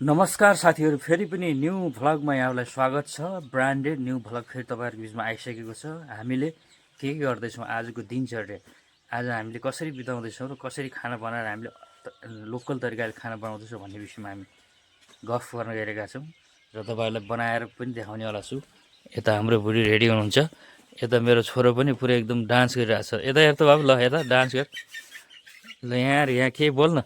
नमस्कार साथीहरू, फेरि पनि न्यू भ्लगमा यहाँलाई स्वागत छ। ब्रान्डेड न्यू भ्लग फेरि तपाईँहरूको बिचमा आइसकेको छ। हामीले के गर्दैछौँ, आजको दिनचर्या, आज हामीले कसरी बिताउँदैछौँ र कसरी खाना बनाएर हामीले लोकल तरिकाले खाना बनाउँदैछौँ भन्ने विषयमा हामी गफ गर्न गइरहेका छौँ र तपाईँहरूलाई बनाएर पनि देखाउनेवाला छु। यता हाम्रो बुढी रेडी हुनुहुन्छ, यता मेरो छोरो पनि पुरै एकदम डान्स गरिरहेको छ। यता हेर त बाबु, ल यता डान्स गर, ल यहाँ केही बोल्न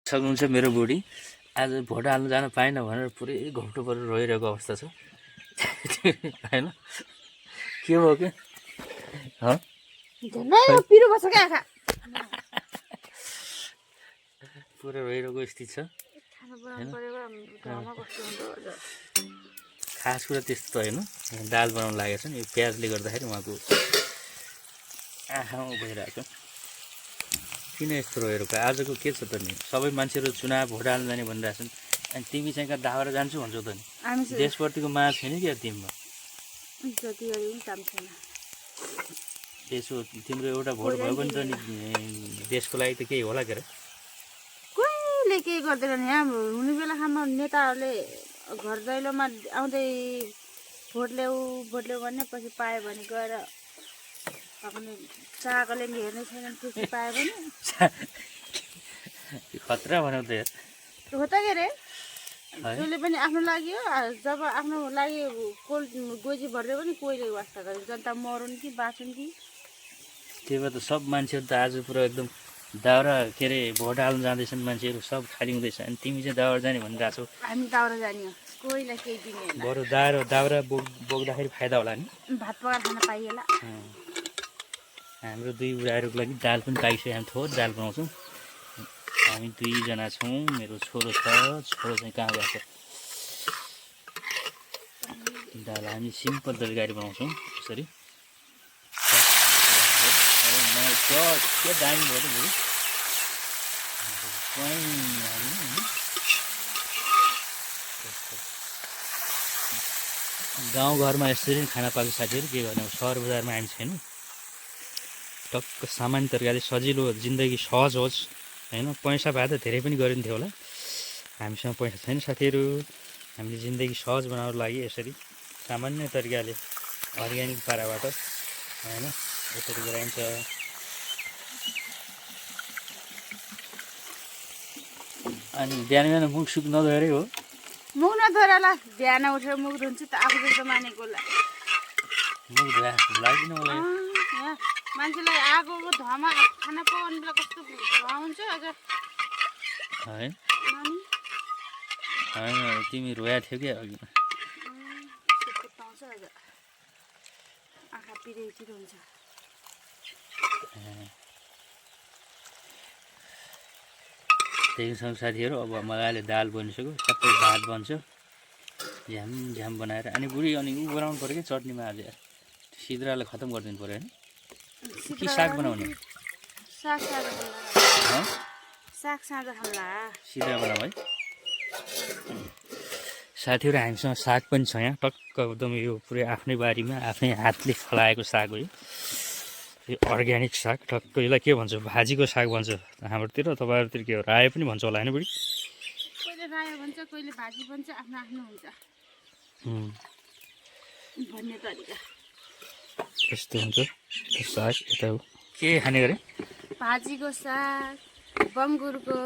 सक्नुहुन्छ। मेरो बुढी आज भोट हाल्नु जान पाएन भनेर पुरै घोप्टो परेर रोइरहेको अवस्था छ होइन, के भयो कि पुरै रोइरहेको स्थिति छ। खास कुरा त्यस्तो त होइन, दाल बनाउनु लागेको छ नि, यो प्याजले गर्दाखेरि उहाँको आँखामा भइरहेको छ। किन यस्तो रोइरहेको आजको के छ त नि, सबै मान्छेहरू चुनाव भोट हाल्नु जाने भनिरहेछन्, अनि तिमी चाहिँ कहाँ दाउरा जान्छु भन्छौ त नि। देशप्रतिको माया छैन क्या तिमीमा? यसो तिम्रो एउटा भोट भयो भने त नि देशको लागि त केही होला के अरे? कोहीले केही गर्दैन नि। यहाँ हुने बेलामा नेताहरूले घर दैलोमा आउँदै भोट ल्याऊ भन्ने, पछि पायो भने गएर आफ्नो चाकले हेर्ने छैन, खुसी पायो भने खतरा भनौँ त यार, हो त के अरे। जसले पनि आफ्नो लागि हो, जब आफ्नो लागि गोजी भर्दै पनि कोहीले वास्ता गर्यो, जनता मरुन् कि बाँचुन् कि। त्यही भएर त सब मान्छेहरू त आज पुरा एकदम दाउरा के अरे भोट हाल्नु जाँदैछन् मान्छेहरू, सब खाली हुँदैछ, अनि तिमी चाहिँ दाउरा जाने भनिरहेको छौ। हामी दाउरा जाने हो, कोहीलाई केही दिने होइन। बरु दाउरा बोक्दाखेरि फाइदा होला नि, भात पकाएर खान पाइएला। हाम्रो दुई बुढाहरूको लागि दाल पनि पाइसक्यो, हामी थोर दाल बनाउँछौँ। हामी दुईजना छौँ, मेरो छोरो छ, छोरो चाहिँ कहाँ गएको छ। दाल हामी सिम्पल तरिकाले बनाउँछौँ यसरी। के दामी भयो त बुढी, गाउँघरमा यसरी खाना पाएको साथीहरू, के गर्ने अब, सहर बजारमा हामी छैनौँ। टक्क सामान्य तरिकाले सजिलो जिन्दगी सहज होस् होइन। पैसा भए त धेरै पनि गरिन्थ्यो होला, हामीसँग पैसा छैन साथीहरू। हामीले जिन्दगी सहज बनाउनको लागि यसरी सामान्य तरिकाले अर्ग्यानिक पाराबाट होइन यसरी गराइन्छ। अनि बिहान मुख सुख नधोएरै हो? मुख नधोएर ल, बिहान उठेर मुख धुन्छु त आफू जस्तो मानेको ल। मुख धोया लाग्दैन मलाई। मान्छेलाई आगोको धुवामा खाना पकाउनु बेला कस्तो धुवा हुन्छ अझ होइन। होइन तिमी रोया थियो क्या अघि, आँखा पिरो हुन्छ। त्यही सँग साथीहरू, अब मजाले दाल बनिसक्यो, सबै भात बन्छ, झ्याम बनाएर। अनि बुढी अनि ऊ बनाउनु पऱ्यो कि चटनीमा आज यार, सिद्रालाई खतम गरिदिनु पऱ्यो होइन? कि साग बनाउने? साग साँझ खाउँला, सिद्रा बनाऊ है साथीहरू। हामीसँग साग पनि छ यहाँ, टक्क एकदम यो पुरै आफ्नै बारीमा आफ्नै हातले फलाएको साग हो यो अर्ग्यानिक साग। टक्क यसलाई के भन्छ, भाजीको साग भन्छ हाम्रोतिर, तपाईँहरूतिर के हो, रायो पनि भन्छ होला होइन बुढी? कहिले रायो भन्छ, कहिले भाजी भन्छ, आफ्नो आफ्नो हुन्छ भन्ने तरिका। यस्तो हुन्छ साग। यता के खाने गरे? भाजीको साग, बङ्गुरको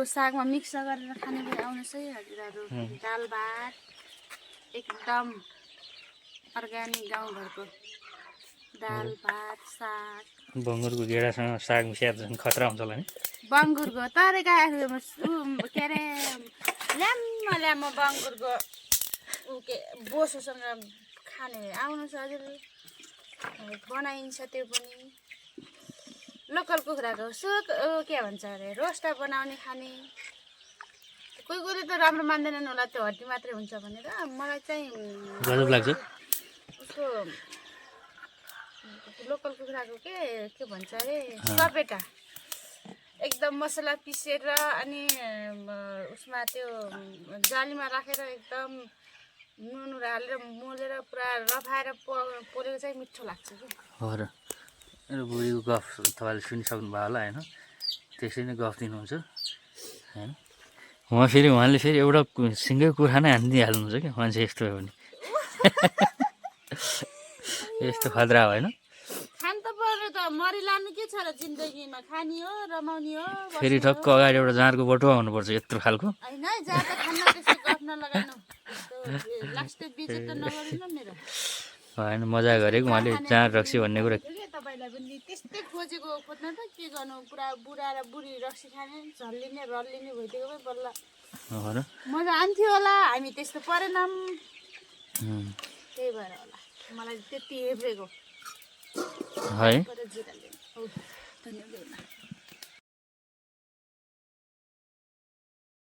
सागमा मिक्स गरेर खाने गरी आउनुहोस् है हजुरहरू। दाल भात एकदम अर्ग्यानिक गाउँघरको दाल भात साग। बङ्गुरको गेडासँग साग मिसाएर झन् खतरा हुन्छ होला नि। बङ्गुरको तरिका के अरे, ल्याम्म बङ्गुरको के बोसोसँग खाने आउनुहोस् हजुर, बनाइन्छ त्यो पनि लोकल कुखुराको के भन्छ अरे, रोस्टा बनाउने खाने। कोही कोहीले त राम्रो मान्दैनन् होला, त्यो हड्डी मात्रै हुन्छ भनेर। मलाई चाहिँ गजब लाग्छ उसको लोकल कुखुराको के भन्छ अरे, सपेटा एकदम मसला पिसेर अनि उसमा त्यो जालीमा राखेर एकदम नुन हालेर मोलेर पुरा रफाएर पोलेको चाहिँ मिठो लाग्छ कि। हो र, मेरो बुढीको गफ तपाईँले सुनिसक्नु भयो होला होइन, त्यसरी नै गफ दिनुहुन्छ होइन उहाँले फेरि एउटा सिङ्गै कुखुरा नै हानिदिइहाल्नुहुन्छ कि मान्छे यस्तो हो भने यस्तो खतरा होइन खान त पर्यो त मरिलानु के छ र जिन्दगीमा खाने हो रमाउने हो फेरि ठक्क अगाडि एउटा जाँडको बटुवा हुनुपर्छ यत्रो खालको होइन है जहाँ त खान्न त्यसै गफ नलगाउनु लास्ट बेचे त नगर्नु न मेरो होइन मजा गरेको उहाँले जाँड रक्सी भन्ने कुरा तपाईँलाई पनि त्यस्तै खोजेको खोज्न त के गर्नु पुरा बुढा र बुढी रक्सी खाने झल्लिने रल्लिने भइदिएको भए बल्ल हो र मजा आन्थ्यो होला हामी त्यस्तो परेनौँ त्यही भएर होला मलाई त्यति हेपेको है जिराले धन्यवाद